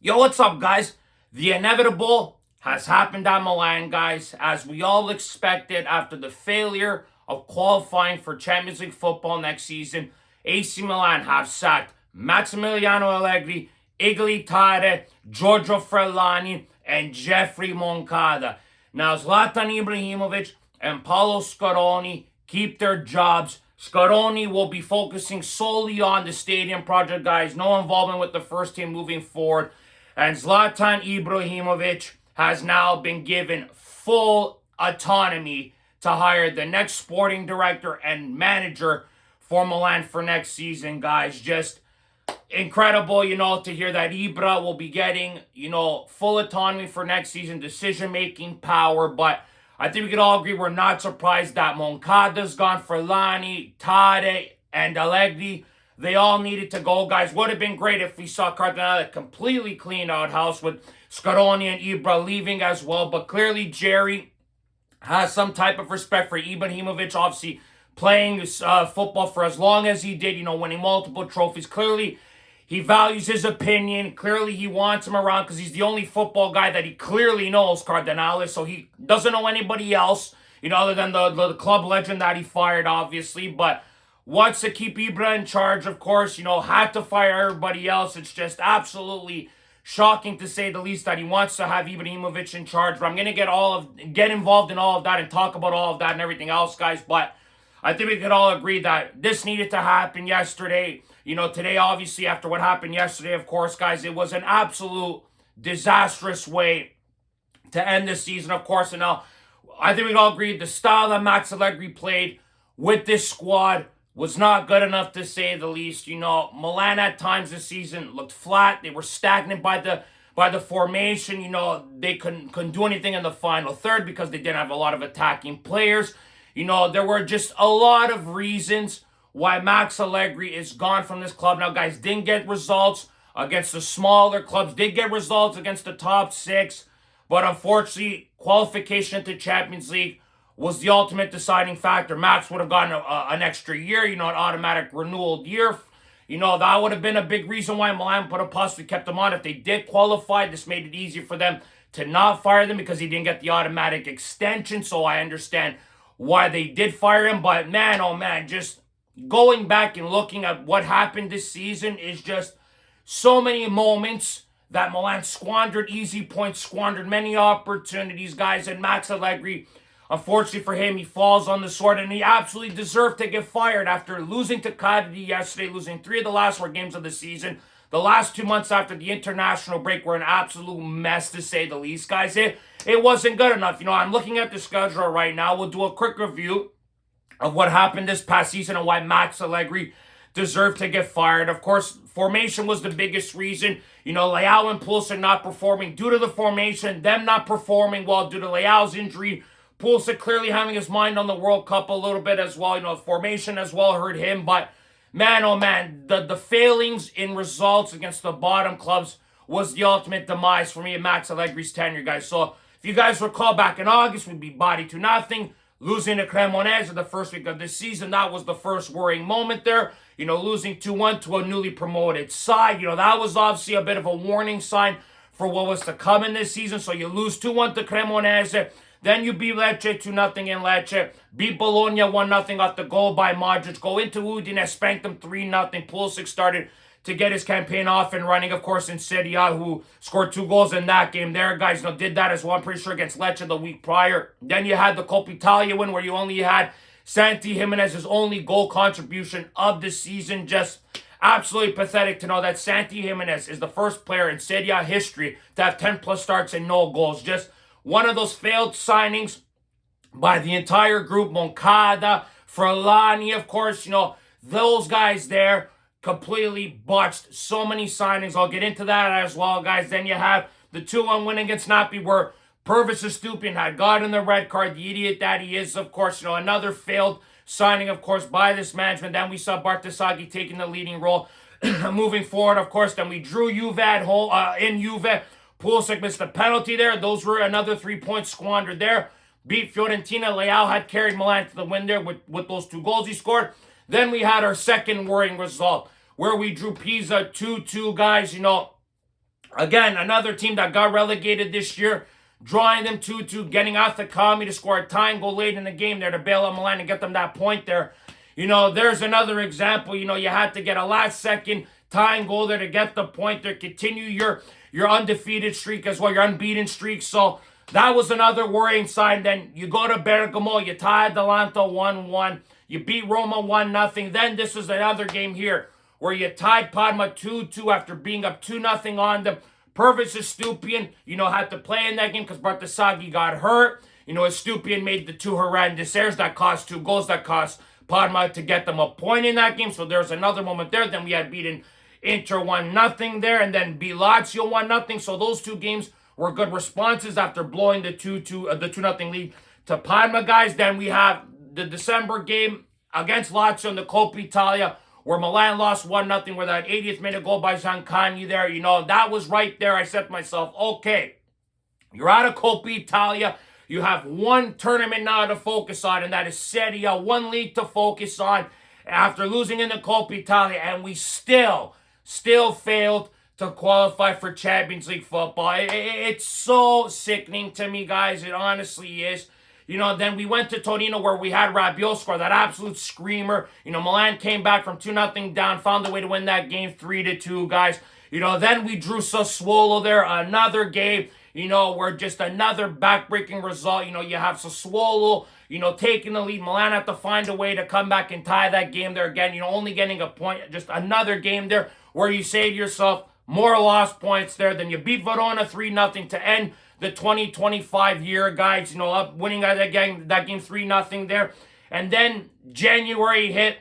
Yo, what's up, guys? The inevitable has happened at Milan, guys, as we all expected after the failure of qualifying for Champions League football next season. AC Milan have sacked Massimiliano Allegri, Igli, Tare, Giorgio Furlani, and Geoffrey Moncada. Now, Zlatan Ibrahimovic and Paolo Scaroni keep their jobs. Scaroni will be focusing solely on the stadium project, guys. No involvement with the first team moving forward. And Zlatan Ibrahimovic has now been given full autonomy to hire the next sporting director and manager for Milan for next season, guys. Just incredible, to hear that Ibra will be getting, full autonomy for next season, decision-making power. But I think we could all agree we're not surprised that Moncada's gone. Furlani, Tare, and Allegri, they all needed to go, guys. Would have been great if we saw Cardinale completely clean out house with Scaroni and Ibra leaving as well. But clearly, Jerry has some type of respect for Ibrahimovic, obviously playing football for as long as he did, winning multiple trophies. Clearly, he values his opinion. Clearly, he wants him around because he's the only football guy that he clearly knows, Cardinale. So he doesn't know anybody else, other than the club legend that he fired, obviously. But wants to keep Ibra in charge, of course, had to fire everybody else. It's just absolutely shocking, to say the least, that he wants to have Ibrahimovic in charge. But I'm going to get involved in all of that and talk about all of that and everything else, guys. But I think we could all agree that this needed to happen yesterday. Today, obviously, after what happened yesterday, of course, guys, it was an absolute disastrous way to end the season, of course. And now, I think we can all agree the style that Max Allegri played with this squad was not good enough, to say the least. Milan at times this season looked flat. They were stagnant by the formation. They couldn't do anything in the final third because they didn't have a lot of attacking players. There were just a lot of reasons why Max Allegri is gone from this club. Now, guys, didn't get results against the smaller clubs. Did get results against the top six. But unfortunately, qualification to Champions League was the ultimate deciding factor. Max would have gotten an extra year, an automatic renewal year. That would have been a big reason why Milan would have possibly kept him on. If they did qualify, this made it easier for them to not fire them because he didn't get the automatic extension. So I understand why they did fire him. But man, oh man, just going back and looking at what happened this season is just so many moments that Milan squandered easy points, squandered many opportunities, guys. And Max Allegri, unfortunately for him, he falls on the sword, and he absolutely deserved to get fired after losing to Cagliari yesterday, losing 3 of the last 4 games of the season. The last 2 months after the international break were an absolute mess, to say the least, guys. It wasn't good enough. I'm looking at the schedule right now. We'll do a quick review of what happened this past season and why Max Allegri deserved to get fired. Of course, formation was the biggest reason. Leao and Pulisic not performing due to the formation, them not performing well due to Leao's injury. Pulisic clearly having his mind on the World Cup a little bit as well. Formation as well hurt him. But man, oh man, the failings in results against the bottom clubs was the ultimate demise for me in Max Allegri's tenure, guys. So if you guys recall, back in August, we beat Bari 2-0. Losing to Cremonese the first week of this season, that was the first worrying moment there. Losing 2-1 to a newly promoted side. That was obviously a bit of a warning sign for what was to come in this season. So you lose 2-1 to Cremonese. Then you beat Lecce 2-0 in Lecce. Beat Bologna 1-0 off the goal by Modric. Go into Udine, spanked them 3-0. Pulisic started to get his campaign off and running, of course, in Serie A, who scored 2 goals in that game there, guys. Did that as well, I'm pretty sure, against Lecce the week prior. Then you had the Coppa Italia win, where you only had Santi Jimenez's only goal contribution of the season. Just absolutely pathetic to know that Santi Jimenez is the first player in Serie A history to have 10-plus starts and no goals. Just one of those failed signings by the entire group. Moncada, Furlani, of course, those guys there completely botched so many signings. I'll get into that as well, guys. Then you have the 2-1 win against Napoli, where Pervis Estupiñán had gotten the red card, the idiot that he is, of course. Another failed signing, of course, by this management. Then we saw Bartesaghi taking the leading role. Moving forward, of course, then we drew Juve at home, in Juve. Pulisic missed a penalty there. Those were another 3 points squandered there. Beat Fiorentina. Leao had carried Milan to the win there with those 2 goals he scored. Then we had our second worrying result, where we drew Pisa 2-2, guys. Again, another team that got relegated this year, drawing them 2-2, getting out the Kami to score a tying goal late in the game there to bail out Milan and get them that point there. There's another example. You had to get a last-second tying goal there to get the point there, continue your undefeated streak as well, your unbeaten streak. So that was another worrying sign. Then you go to Bergamo, you tie Atalanta 1-1, you beat Roma 1-0. Then this is another game here where you tied Parma 2-2 after being up 2-0 on them. Purvis Estupiñán, had to play in that game because Bartasaghi got hurt. Estupiñán made the two horrendous errors that cost 2 goals that cost Parma to get them a point in that game. So there's another moment there. Then we had beaten Inter 1-0 there, and then beat Lazio 1-0. So those 2 games were good responses after blowing the 2-0 lead to Parma, guys. Then we have the December game against Lazio in the Coppa Italia, where Milan lost 1-0 with that 80th minute goal by Zancagni there. That was right there. I said to myself, okay, you're out of Coppa Italia. You have one tournament now to focus on, and that is Serie A, one league to focus on after losing in the Coppa Italia, and we still failed to qualify for Champions League football. It's so sickening to me, guys. It honestly is. Then we went to Torino where we had Rabiot score that absolute screamer. Milan came back from 2-0 down, found a way to win that game 3-2, guys. Then we drew Sassuolo there, another game, where just another backbreaking result. You have Sassuolo, taking the lead. Milan have to find a way to come back and tie that game there again. Only getting a point, just another game there where you say to yourself, more lost points there. Then you beat Verona 3-0 to end the 2025 year, guys. Up winning that game 3-0 there. And then January hit.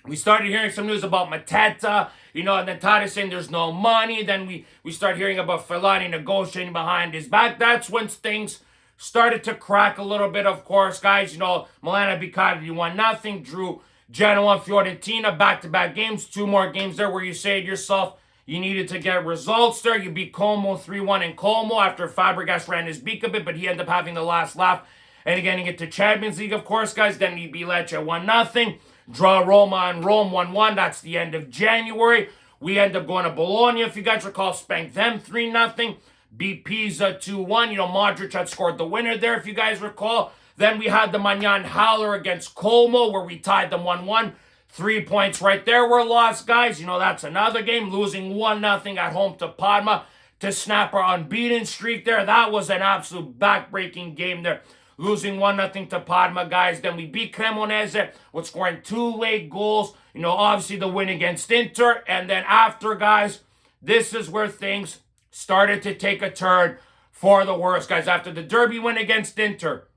We started hearing some news about Mateta, and then Tare saying there's no money. Then we started hearing about Furlani negotiating behind his back. That's when things started to crack a little bit, of course, guys. Milan beat Cagliari 1-0, drew Genoa and Fiorentina, back-to-back games. 2 more games there where you say to yourself, you needed to get results there. You beat Como 3-1 in Como after Fabregas ran his beak a bit, but he ended up having the last laugh and getting it to Champions League, of course, guys. Then you beat Lecce 1-0. Draw Roma and Rome 1-1. That's the end of January. We end up going to Bologna, if you guys recall, spanked them 3-0. Beat Pisa 2-1. Modric had scored the winner there, if you guys recall. Then we had the Magnan Howler against Como, where we tied them 1-1. 3 points right there were lost, guys. That's another game, losing 1-0 at home to Parma to snap our unbeaten streak there. That was an absolute back-breaking game there, losing 1-0 to Parma, guys. Then we beat Cremonese with scoring 2 late goals. Obviously the win against Inter. And then after, guys, this is where things started to take a turn for the worse, guys. After the derby win against Inter,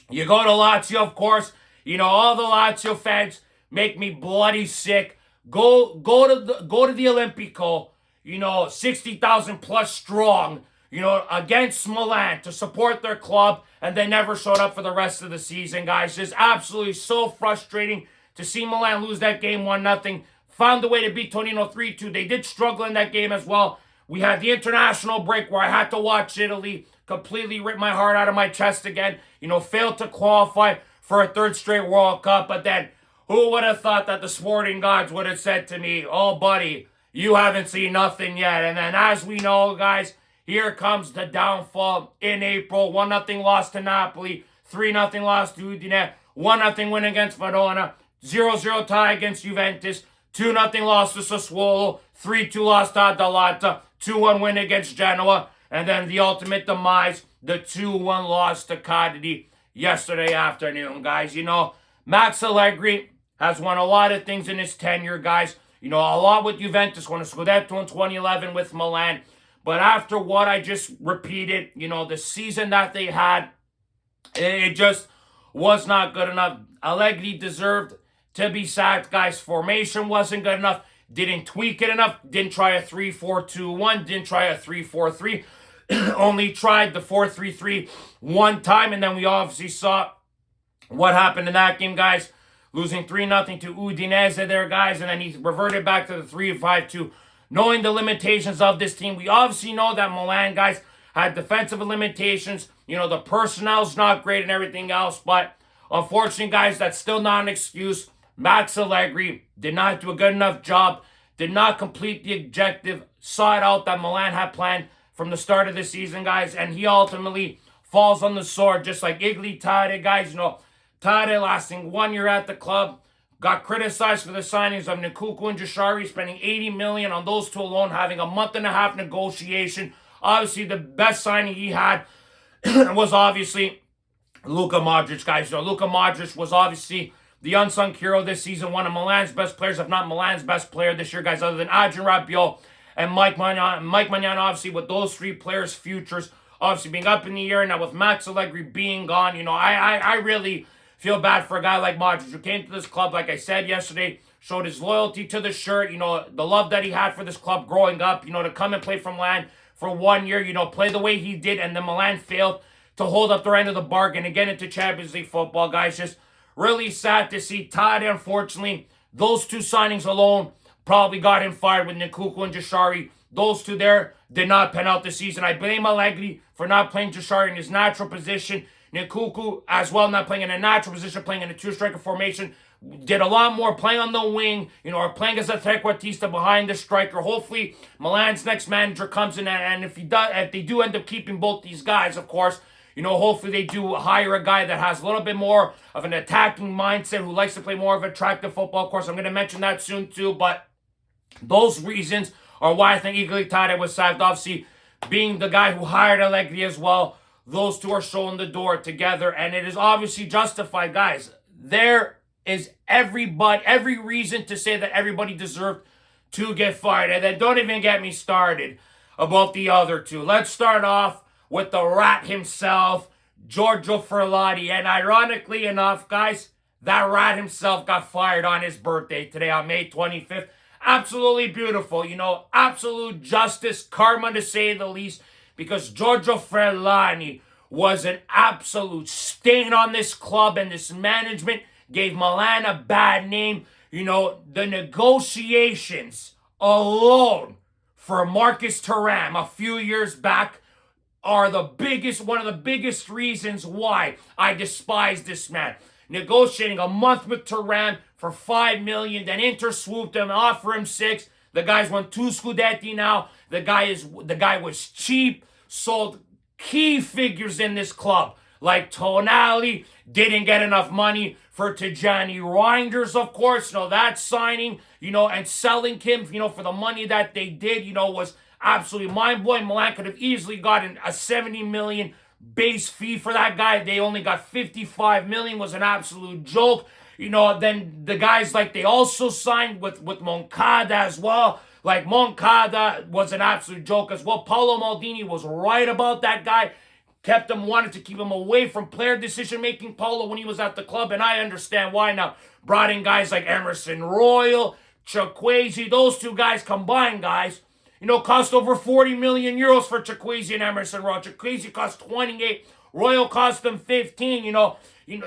you go to Lazio, of course. All the Lazio fans make me bloody sick. Go to the Olimpico, 60,000 plus strong, against Milan to support their club, and they never showed up for the rest of the season, guys. Just absolutely so frustrating to see Milan lose that game 1-0. Found a way to beat Torino 3-2. They did struggle in that game as well. We had the international break where I had to watch Italy completely rip my heart out of my chest again. Failed to qualify for a 3rd straight World Cup, but then who would have thought that the sporting gods would have said to me, oh, buddy, you haven't seen nothing yet. And then as we know, guys, here comes the downfall in April. 1-0 loss to Napoli, 3-0 loss to Udine, 1-0 win against Verona, 0-0 tie against Juventus, 2-0 loss to Sassuolo, 3-2 loss to Atalanta, 2-1 win against Genoa, and then the ultimate demise, the 2-1 loss to Cagliari yesterday afternoon, guys. Max Allegri has won a lot of things in his tenure, guys. A lot with Juventus, won a Scudetto in 2011 with Milan. But after what I just repeated, the season that they had, it just was not good enough. Allegri deserved to be sacked, guys. Formation wasn't good enough. Didn't tweak it enough. Didn't try a 3-4-2-1. Didn't try a 3-4-3. Only tried the 4-3-3 one time. And then we obviously saw what happened in that game, guys. Losing 3-0 to Udinese there, guys. And then he reverted back to the 3-5-2. Knowing the limitations of this team, we obviously know that Milan, guys, had defensive limitations. The personnel's not great and everything else. But unfortunately, guys, that's still not an excuse. Max Allegri did not do a good enough job. Did not complete the objective sought out that Milan had planned from the start of the season, guys, and he ultimately falls on the sword, just like Igli, Tare, guys. Tare lasting 1 year at the club, got criticized for the signings of Nkunku and Geoffrey, spending $80 million on those two alone, having a month and a half negotiation. Obviously, the best signing he had was obviously Luka Modric, guys. Luka Modric was obviously the unsung hero this season, one of Milan's best players, if not Milan's best player this year, guys, other than Adrian Rabiot and Mike Maignan, obviously, with those three players' futures obviously being up in the air. Now, with Max Allegri being gone, I really feel bad for a guy like Modric, who came to this club, like I said yesterday, showed his loyalty to the shirt, the love that he had for this club growing up, to come and play for Milan for 1 year, play the way he did, and then Milan failed to hold up their end of the bargain and get into Champions League football, guys. Just really sad to see. Tade, unfortunately, those two signings alone probably got him fired with Nkunku and Geoffrey. Those two there did not pan out this season. I blame Allegri for not playing Geoffrey in his natural position. Nkunku, as well, not playing in a natural position, playing in a two-striker formation. Did a lot more playing on the wing, or playing as a trequartista behind the striker. Hopefully, Milan's next manager comes in, and if they do end up keeping both these guys, of course, hopefully they do hire a guy that has a little bit more of an attacking mindset, who likes to play more of attractive football. Of course, I'm going to mention that soon too, but those reasons are why I think Igli Tare was sacked. Obviously, being the guy who hired Allegri as well, those two are showing the door together, and it is obviously justified, guys. There is every reason to say that everybody deserved to get fired. And then don't even get me started about the other two. Let's start off with the rat himself, Giorgio Furlani. And ironically enough, guys, that rat himself got fired on his birthday today on May 25th. Absolutely beautiful, absolute justice, karma to say the least, because Giorgio Furlani was an absolute stain on this club, and this management gave Milan a bad name. The negotiations alone for Marcus Thuram a few years back are one of the biggest reasons why I despise this man. Negotiating a month with Thuram for $5 million, then Inter swooped him, offer him $6 million. The guy's won 2 Scudetti now. The guy was cheap, sold key figures in this club, like Tonali, didn't get enough money for Tijani Reinders, of course. That signing, and selling him, for the money that they did, was absolutely mind-blowing. Milan could have easily gotten a $70 million base fee for that guy. They only got $55 million, was an absolute joke. Then the guys, like, they also signed with Moncada as well. Like, Moncada was an absolute joke as well. Paolo Maldini was right about that guy. Wanted to keep him away from player decision-making, Paulo, when he was at the club, and I understand why now. Brought in guys like Emerson Royal, Chukwueze, those two guys combined, guys, cost over 40 million euros for Chukwueze and Emerson Royal. Chukwueze cost 28, Royal cost them 15,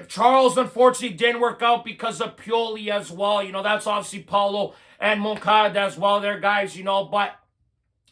Charles, unfortunately, didn't work out because of Pioli as well. That's obviously Paulo and Moncada as well there, guys, but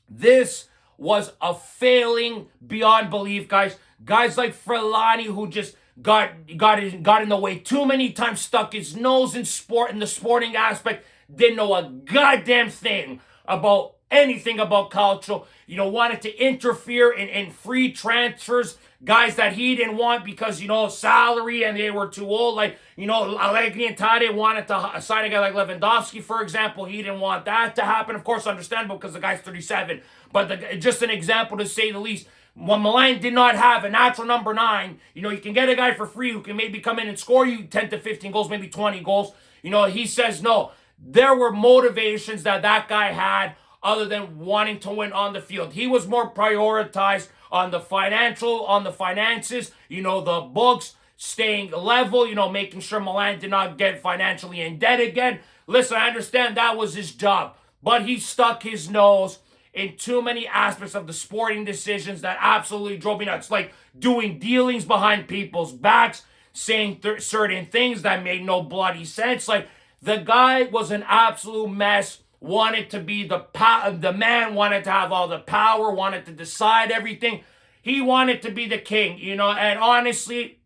this was a failing beyond belief, guys. Guys like Furlani, who just got in the way too many times, stuck his nose in the sporting aspect, didn't know a goddamn thing about anything about culture, wanted to interfere in free transfers, guys that he didn't want because, salary and they were too old. Like, Allegri and Tade wanted to sign a guy like Lewandowski, for example. He didn't want that to happen. Of course, understandable because the guy's 37. But just an example to say the least. When Milan did not have a natural number 9, you can get a guy for free who can maybe come in and score you 10 to 15 goals, maybe 20 goals. He says no. There were motivations that guy had other than wanting to win on the field. He was more prioritized on the finances, the books, staying level, making sure Milan did not get financially in debt again. Listen, I understand that was his job, but he stuck his nose in too many aspects of the sporting decisions that absolutely drove me nuts. Like doing dealings behind people's backs, saying certain things that made no bloody sense. Like, the guy was an absolute mess. Wanted to be the man, wanted to have all the power, wanted to decide everything. He wanted to be the king, and honestly,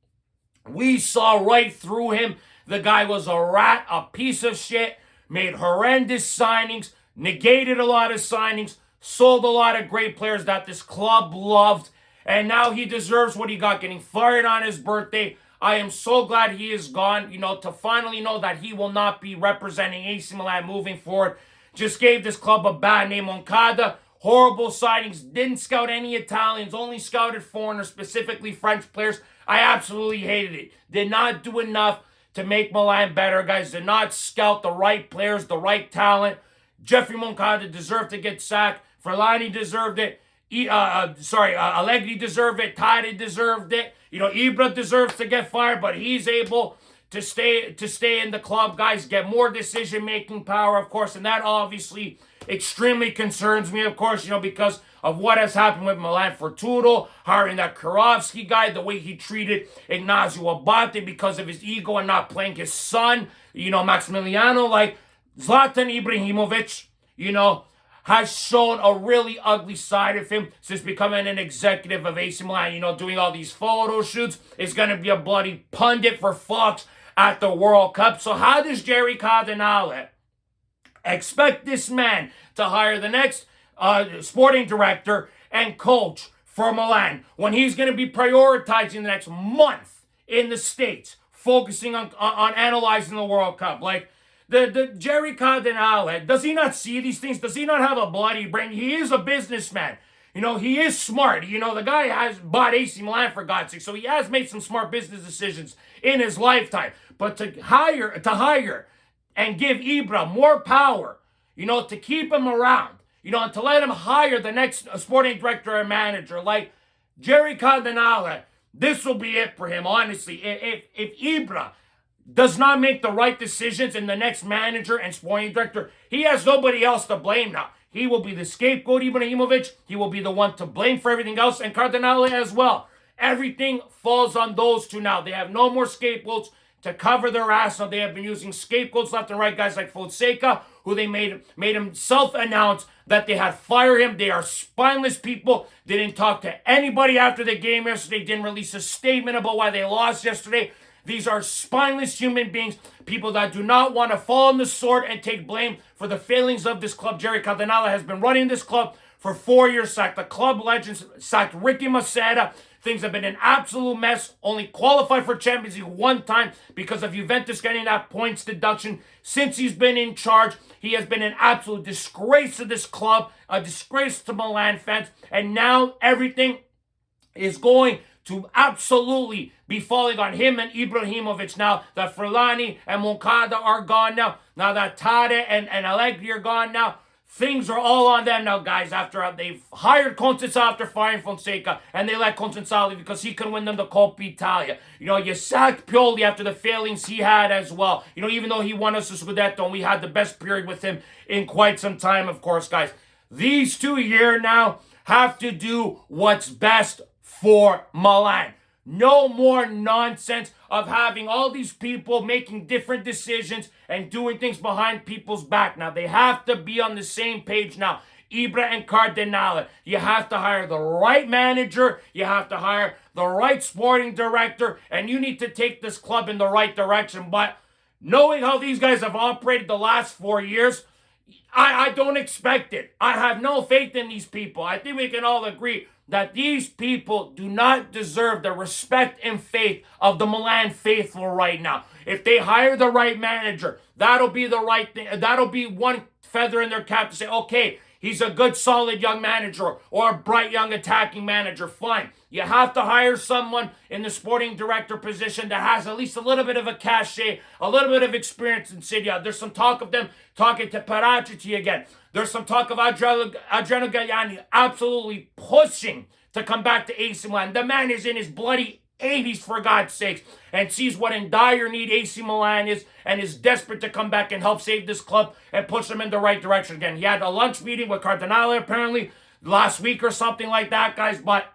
we saw right through him. The guy was a rat, a piece of shit, made horrendous signings, negated a lot of signings, sold a lot of great players that this club loved, and now he deserves what he got, getting fired on his birthday. I am so glad he is gone, to finally know that he will not be representing AC Milan moving forward. Just gave this club a bad name. Moncada, horrible signings, didn't scout any Italians, only scouted foreigners, specifically French players. I absolutely hated it. Did not do enough to make Milan better, guys. Did not scout the right players, the right talent. Geoffrey Moncada deserved to get sacked. Furlani deserved it. Allegri deserved it. Tare deserved it. Ibra deserves to get fired, but he's able to stay in the club, guys, get more decision-making power, of course, and that obviously extremely concerns me, of course, because of what has happened with Milan Fortuna, hiring that Karofsky guy, the way he treated Ignazio Abate because of his ego and not playing his son, Maximiliano, like Zlatan Ibrahimovic, has shown a really ugly side of him since becoming an executive of AC Milan, doing all these photo shoots. Is going to be a bloody pundit for Fox at the World Cup. So how does Jerry Cardinale expect this man to hire the next sporting director and coach for Milan when he's going to be prioritizing the next month in the States, focusing on analyzing the World Cup? Like, the Jerry Cardinale, does he not see these things? Does he not have a bloody brain? He is a businessman. He is smart. The guy has bought AC Milan, for God's sake, so he has made some smart business decisions in his lifetime. But to hire and give Ibra more power, to keep him around, and to let him hire the next sporting director or manager, like Jerry Cardinale, this will be it for him, honestly. If Ibra does not make the right decisions in the next manager and sporting director, he has nobody else to blame now. He will be the scapegoat, Ibrahimovic. He will be the one to blame for everything else, and Cardinale as well. Everything falls on those two now. They have no more scapegoats to cover their ass. Now they have been using scapegoats left and right, guys like Fonseca, who they made him self-announce that they had fired him. They are spineless people. They didn't talk to anybody after the game yesterday. Didn't release a statement about why they lost yesterday. These are spineless human beings, people that do not want to fall on the sword and take blame for the failings of this club. Jerry Cardinale has been running this club for 4 years, sacked the club legends, sacked Ricky Moncada. Things have been an absolute mess. Only qualified for Champions League one time because of Juventus getting that points deduction. Since he's been in charge, he has been an absolute disgrace to this club, a disgrace to Milan fans, and now everything is going to absolutely be falling on him and Ibrahimovic now that Furlani and Moncada are gone now. Now that Tare and Allegri are gone now. Things are all on them now, guys, after they've hired Constanza after firing Fonseca, and they let Constanza leave because he can win them the Coppa Italia. You sacked Pioli after the failings he had as well. Even though he won us the Scudetto, and we had the best period with him in quite some time, of course, guys. These 2 years now have to do what's best for Milan. No more nonsense of having all these people making different decisions and doing things behind people's back. Now, they have to be on the same page now. Ibra and Cardinale, you have to hire the right manager, you have to hire the right sporting director, and you need to take this club in the right direction. But knowing how these guys have operated the last 4 years, I don't expect it. I have no faith in these people. I think we can all agree that these people do not deserve the respect and faith of the Milan faithful right now. If they hire the right manager, that'll be the right thing. That'll be one feather in their cap to say, okay, he's a good, solid young manager or a bright, young attacking manager. Fine. You have to hire someone in the sporting director position that has at least a little bit of a cachet, a little bit of experience in Serie A. There's some talk of them talking to Paratici again. There's some talk of Adriano Galliani absolutely pushing to come back to AC Milan. The man is in his bloody 80s, for God's sakes, and sees what in dire need AC Milan is and is desperate to come back and help save this club and push them in the right direction again. He had a lunch meeting with Cardinale apparently last week or something like that, guys. But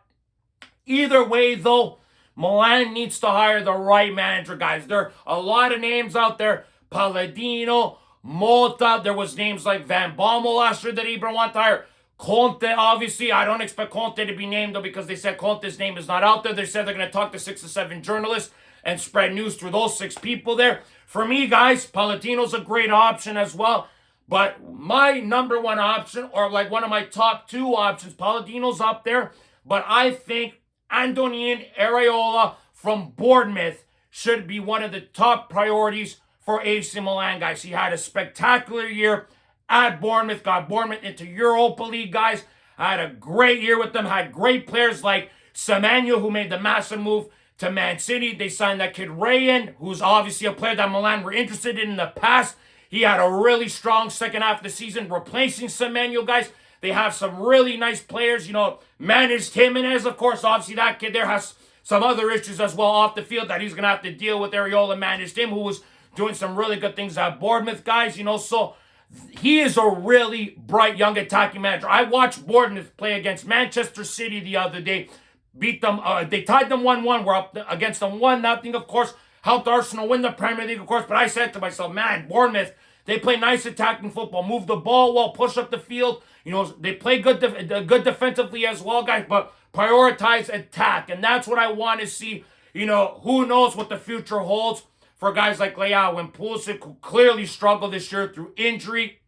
either way, though, Milan needs to hire the right manager, guys. There are a lot of names out there. Palladino, Mota, there was names like Van Bommel last year that Ibra wanted to hire. Conte, obviously, I don't expect Conte to be named, though, because they said Conte's name is not out there. They said they're going to talk to 6 or 7 journalists and spread news through those 6 people there. For me, guys, Palladino's a great option as well. But my number one option, or like one of my top two options, Palladino's up there, but I think Andonian Areola from Bournemouth should be one of the top priorities for AC Milan, guys. He had a spectacular year at Bournemouth, got Bournemouth into Europa League, guys. Had a great year with them, had great players like Semenyo, who made the massive move to Man City. They signed that kid Rayan, who's obviously a player that Milan were interested in the past. He had a really strong second half of the season, replacing Semenyo, guys. They have some really nice players, managed Jimenez, of course. Obviously, that kid there has some other issues as well off the field that he's going to have to deal with. Areola managed him, who was doing some really good things at Bournemouth, guys, so he is a really bright young attacking manager. I watched Bournemouth play against Manchester City the other day. Beat them. They tied them 1-1. We're up against them 1-0, of course. Helped Arsenal win the Premier League, of course. But I said to myself, man, Bournemouth, they play nice attacking football. Move the ball well, push up the field. They play good defensively as well, guys. But prioritize attack. And that's what I want to see. Who knows what the future holds for guys like Leao and Pulisic, who clearly struggled this year through injury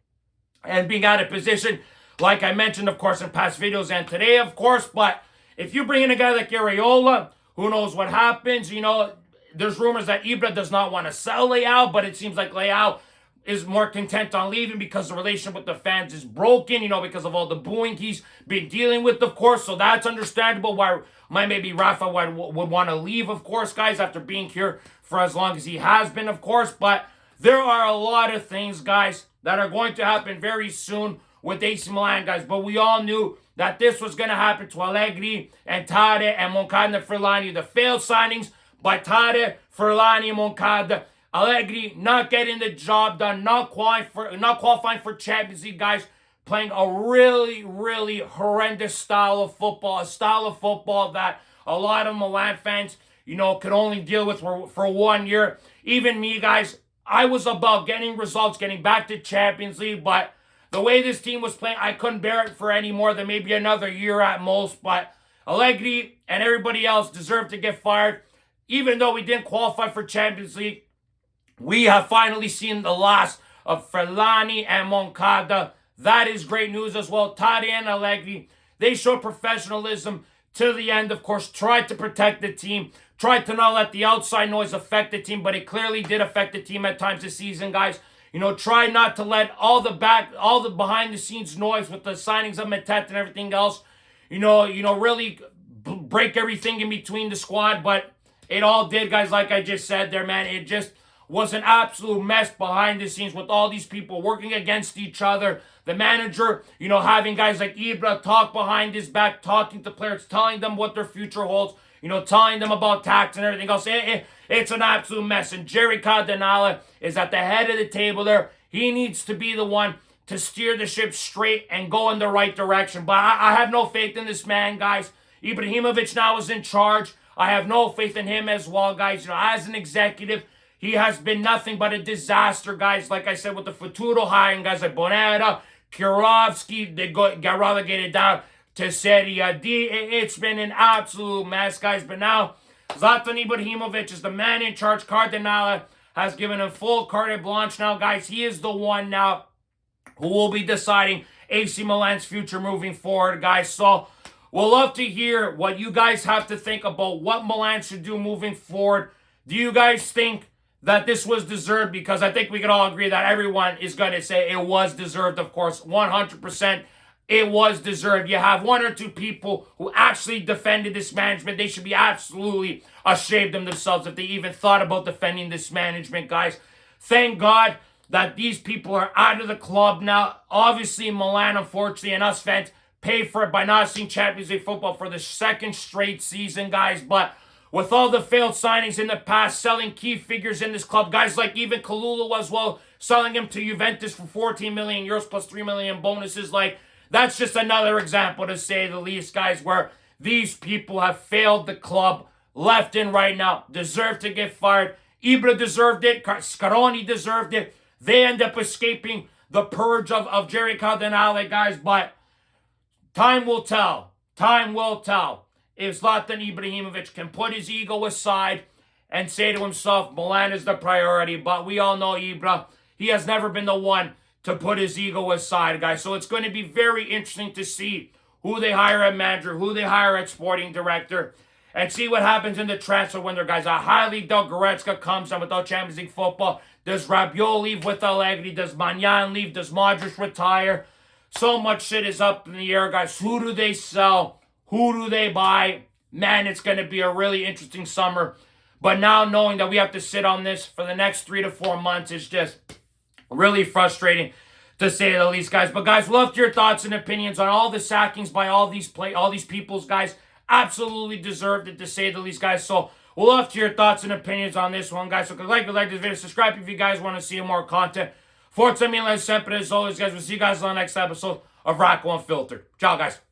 and being out of position, like I mentioned, of course, in past videos and today, of course. But if you bring in a guy like Areola, who knows what happens? There's rumors that Ibra does not want to sell Leao, but it seems like Leao is more content on leaving because the relationship with the fans is broken, because of all the booing he's been dealing with, of course. So that's understandable why maybe Rafa would want to leave, of course, guys, after being here for as long as he has been, of course. But there are a lot of things, guys, that are going to happen very soon with AC Milan, guys. But we all knew that this was going to happen to Allegri and Tare and Moncada and Furlani. The failed signings by Tare, Furlani, and Moncada. Allegri not getting the job done, not qualifying for Champions League, guys. Playing a really, really horrendous style of football. A style of football that a lot of Milan fans, could only deal with for 1 year. Even me, guys, I was about getting results, getting back to Champions League, but the way this team was playing, I couldn't bear it for any more than maybe another year at most. But Allegri and everybody else deserve to get fired. Even though we didn't qualify for Champions League, we have finally seen the last of Furlani and Moncada. That is great news as well. Tare and Allegri, they showed professionalism to the end, of course, tried to protect the team, tried to not let the outside noise affect the team, but it clearly did affect the team at times this season, guys. Try not to let all the behind-the-scenes noise with the signings of Mateta and everything else, really break everything in between the squad. But it all did, guys, like I just said there, man. It just was an absolute mess behind the scenes with all these people working against each other. The manager, having guys like Ibra talk behind his back, talking to players, telling them what their future holds, telling them about tax and everything else. It's an absolute mess. And Jerry Cardinale is at the head of the table there. He needs to be the one to steer the ship straight and go in the right direction. But I have no faith in this man, guys. Ibrahimovic now is in charge. I have no faith in him as well, guys. As an executive, he has been nothing but a disaster, guys. Like I said, with the Futuro hiring, guys like Bonetta, Kirovsky, they got relegated down to Serie D. It's been an absolute mess, guys. But now, Zlatan Ibrahimovic is the man in charge. Cardinale has given him full carte blanche now, guys. He is the one now who will be deciding AC Milan's future moving forward, guys. So we'll love to hear what you guys have to think about what Milan should do moving forward. Do you guys think that this was deserved? Because I think we can all agree that everyone is going to say it was deserved, of course. 100% it was deserved. You have one or two people who actually defended this management. They should be absolutely ashamed of themselves if they even thought about defending this management, guys. Thank God that these people are out of the club now. Obviously, Milan, unfortunately, and us fans pay for it by not seeing Champions League football for the second straight season, guys. But with all the failed signings in the past, selling key figures in this club, guys like even Kalulu as well, selling him to Juventus for 14 million euros plus 3 million bonuses, that's just another example, to say the least, guys, where these people have failed the club left and right now, deserve to get fired. Ibra deserved it. Scaroni deserved it. They end up escaping the purge of Jerry Cardinale, guys, but time will tell. Time will tell if Zlatan Ibrahimovic can put his ego aside and say to himself, Milan is the priority. But we all know Ibra. He has never been the one to put his ego aside, guys. So it's going to be very interesting to see who they hire at manager, who they hire at sporting director, and see what happens in the transfer window, guys. I highly doubt Goretzka comes in without Champions League football. Does Rabiot leave with Allegri? Does Milan leave? Does Modric retire? So much shit is up in the air, guys. Who do they sell? Who do they buy? Man, it's going to be a really interesting summer. But now knowing that we have to sit on this for the next 3 to 4 months is just really frustrating, to say the least, guys. But guys, love your thoughts and opinions on all the sackings by all these peoples, guys. Absolutely deserved it, to say the least, guys. So we'll love to your thoughts and opinions on this one, guys. So like this video, subscribe if you guys want to see more content. Forza Milan sempre, as always, guys. We'll see you guys on the next episode of Rocco Unfiltered. Ciao, guys.